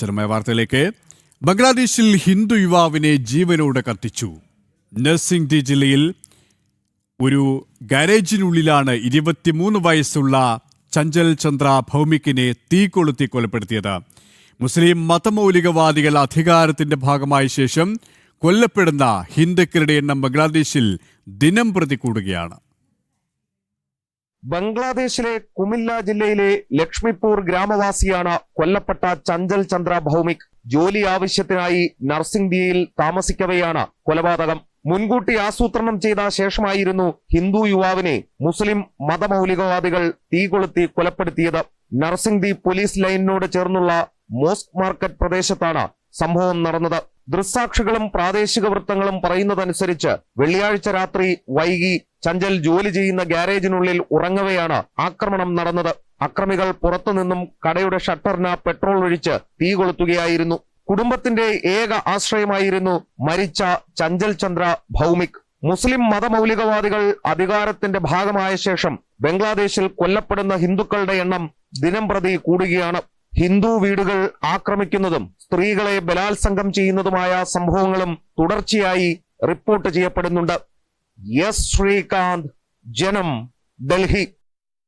വിശദമായ വാർത്തയിലേക്ക്. ബംഗ്ലാദേശിൽ ഹിന്ദു യുവാവിനെ ജീവനോടെ കത്തിച്ചു. നർസിംഗ് ജില്ലയിൽ ഒരു ഗാരേജിനുള്ളിലാണ് 23 വയസ്സുള്ള ചഞ്ചൽ ചന്ദ്ര ഭൗമിക്കിനെ തീ കൊളുത്തി കൊലപ്പെടുത്തിയത്. മുസ്ലിം മതമൗലികവാദികൾ അധികാരത്തിന്റെ ഭാഗമായ ശേഷം കൊല്ലപ്പെടുന്ന ഹിന്ദുക്കളുടെ എണ്ണം ബംഗ്ലാദേശിൽ ദിനം പ്രതി കൂടുകയാണ്. ബംഗ്ലാദേശിലെ കുമില്ല ജില്ലയിലെ ലക്ഷ്മിപൂർ ഗ്രാമവാസിയാണ് കൊല്ലപ്പെട്ട ചഞ്ചൽ ചന്ദ്ര ഭൗമിക്. ജോലി ആവശ്യത്തിനായി നർസിംഗ് ദിയിൽ താമസിക്കവെയാണ് കൊലപാതകം. മുൻകൂട്ടി ആസൂത്രണം ചെയ്ത ശേഷമായിരുന്നു ഹിന്ദു യുവാവിനെ മുസ്ലിം മതമൗലികവാദികൾ തീ കൊളുത്തി കൊലപ്പെടുത്തിയത്. നർസിംഗ് ദി പോലീസ് ലൈനിനോട് ചേർന്നുള്ള മോസ്ക് മാർക്കറ്റ് പ്രദേശത്താണ് സംഭവം നടന്നത്. ദൃക്സാക്ഷികളും പ്രാദേശിക വൃത്തങ്ങളും പറയുന്നതനുസരിച്ച് വെള്ളിയാഴ്ച രാത്രി വൈകി ചഞ്ചൽ ജോലി ചെയ്യുന്ന ഗ്യാരേജിനുള്ളിൽ ഉറങ്ങവെയാണ് ആക്രമണം നടന്നത്. അക്രമികൾ പുറത്തുനിന്നും കടയുടെ ഷട്ടറിന് പെട്രോൾ ഒഴിച്ച് തീ കൊളുത്തുകയായിരുന്നു. കുടുംബത്തിന്റെ ഏക ആശ്രയമായിരുന്നു മരിച്ച ചഞ്ചൽ ചന്ദ്ര ഭൗമിക്. മുസ്ലിം മതമൗലികവാദികൾ അധികാരത്തിന്റെ ഭാഗമായ ശേഷം ബംഗ്ലാദേശിൽ കൊല്ലപ്പെടുന്ന ഹിന്ദുക്കളുടെ എണ്ണം ദിനം പ്രതി കൂടുകയാണ്. ഹിന്ദു വീടുകൾ ആക്രമിക്കുന്നതും സ്ത്രീകളെ ബലാത്സംഗം ചെയ്യുന്നതുമായ സംഭവങ്ങളും തുടർച്ചയായി റിപ്പോർട്ട് ചെയ്യപ്പെടുന്നുണ്ട്. എസ് ശ്രീകാന്ത്, ജനം, ഡൽഹി.